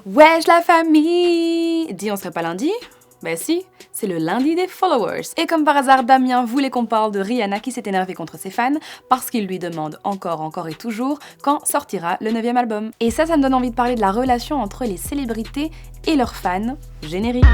Wesh la famille! Dis, on serait pas lundi? Ben si, c'est le lundi des followers. Et comme par hasard, Damien voulait qu'on parle de Rihanna qui s'est énervée contre ses fans parce qu'il lui demande encore et toujours quand sortira le 9e album. Et ça me donne envie de parler de la relation entre les célébrités et leurs fans. Générique.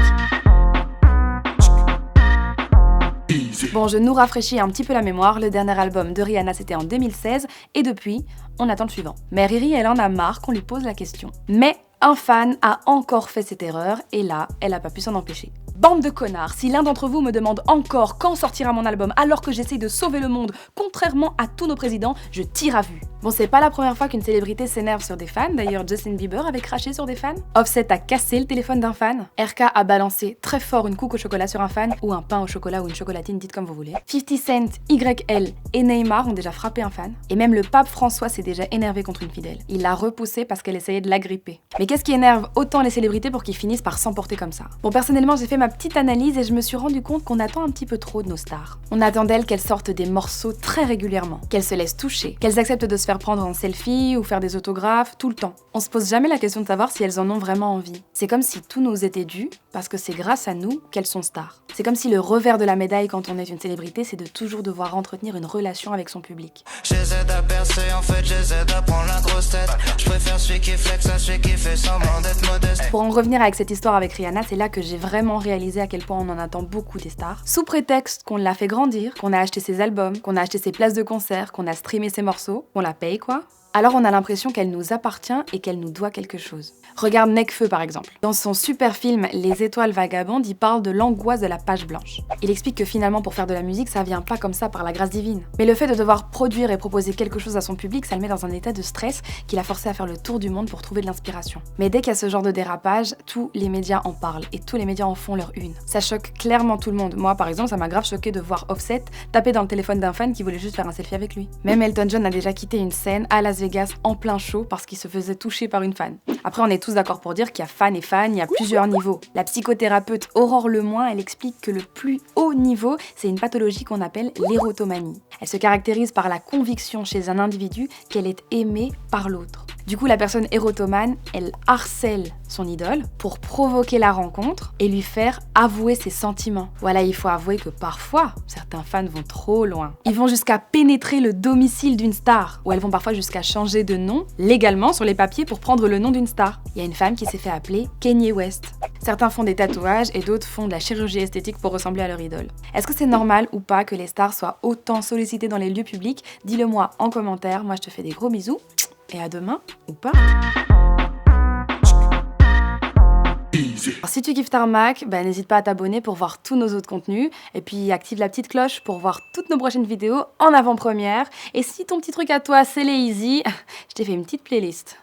Bon, je nous rafraîchis un petit peu la mémoire, le dernier album de Rihanna c'était en 2016 et depuis, on attend le suivant. Mais Riri, elle en a marre qu'on lui pose la question. Mais un fan a encore fait cette erreur et là, elle a pas pu s'en empêcher. Bande de connards, si l'un d'entre vous me demande encore quand sortira mon album alors que j'essaye de sauver le monde, contrairement à tous nos présidents, je tire à vue. Bon, c'est pas la première fois qu'une célébrité s'énerve sur des fans, d'ailleurs Justin Bieber avait craché sur des fans. Offset a cassé le téléphone d'un fan. RK a balancé très fort une couque au chocolat sur un fan, ou un pain au chocolat ou une chocolatine, dites comme vous voulez. 50 Cent, YL et Neymar ont déjà frappé un fan. Et même le pape François s'est déjà énervé contre une fidèle. Il l'a repoussée parce qu'elle essayait de l'agripper. Mais qu'est-ce qui énerve autant les célébrités pour qu'ils finissent par s'emporter comme ça? Bon, personnellement, j'ai fait ma petite analyse et je me suis rendu compte qu'on attend un petit peu trop de nos stars. On attend d'elles qu'elles sortent des morceaux très régulièrement, qu'elles se laissent toucher, qu'elles acceptent de se faire prendre en selfie ou faire des autographes tout le temps. On se pose jamais la question de savoir si elles en ont vraiment envie. C'est comme si tout nous était dû parce que c'est grâce à nous qu'elles sont stars. C'est comme si le revers de la médaille quand on est une célébrité, c'est de toujours devoir entretenir une relation avec son public. J'essaie de percer, en fait j'essaie d'apprendre la grosse tête. Je préfère celui qui flex à celui qui fait semblant d'être modeste. Pour en revenir avec cette histoire avec Rihanna, c'est là que j'ai vraiment réalisé à quel point on en attend beaucoup des stars. Sous prétexte qu'on l'a fait grandir, qu'on a acheté ses albums, qu'on a acheté ses places de concert, qu'on a streamé ses morceaux, qu'on la paye quoi. Alors on a l'impression qu'elle nous appartient et qu'elle nous doit quelque chose. Regarde Nekfeu par exemple. Dans son super film Les Étoiles Vagabondes, il parle de l'angoisse de la page blanche. Il explique que finalement pour faire de la musique, ça vient pas comme ça par la grâce divine. Mais le fait de devoir produire et proposer quelque chose à son public, ça le met dans un état de stress qui l'a forcé à faire le tour du monde pour trouver de l'inspiration. Mais dès qu'il y a ce genre de dérapage, tous les médias en parlent et tous les médias en font leur une. Ça choque clairement tout le monde. Moi par exemple, ça m'a grave choqué de voir Offset taper dans le téléphone d'un fan qui voulait juste faire un selfie avec lui. Même Elton John a déjà quitté une scène à Las Vegas en plein show parce qu'il se faisait toucher par une fan. Après, on est tous d'accord pour dire qu'il y a fan et fan, il y a plusieurs niveaux. La psychothérapeute Aurore Lemoin, elle explique que le plus haut niveau, c'est une pathologie qu'on appelle l'érotomanie. Elle se caractérise par la conviction chez un individu qu'elle est aimée par l'autre. Du coup, la personne érotomane, elle harcèle son idole pour provoquer la rencontre et lui faire avouer ses sentiments. Voilà, il faut avouer que parfois, certains fans vont trop loin. Ils vont jusqu'à pénétrer le domicile d'une star, ou elles vont parfois jusqu'à changer de nom légalement sur les papiers pour prendre le nom d'une star. Il y a une femme qui s'est fait appeler Kanye West. Certains font des tatouages et d'autres font de la chirurgie esthétique pour ressembler à leur idole. Est-ce que c'est normal ou pas que les stars soient autant sollicitées dans les lieux publics? Dis-le moi en commentaire, moi je te fais des gros bisous. Et à demain, ou pas. Alors, si tu kiffes Tarmac, n'hésite pas à t'abonner pour voir tous nos autres contenus. Et puis active la petite cloche pour voir toutes nos prochaines vidéos en avant-première. Et si ton petit truc à toi, c'est les easy, je t'ai fait une petite playlist.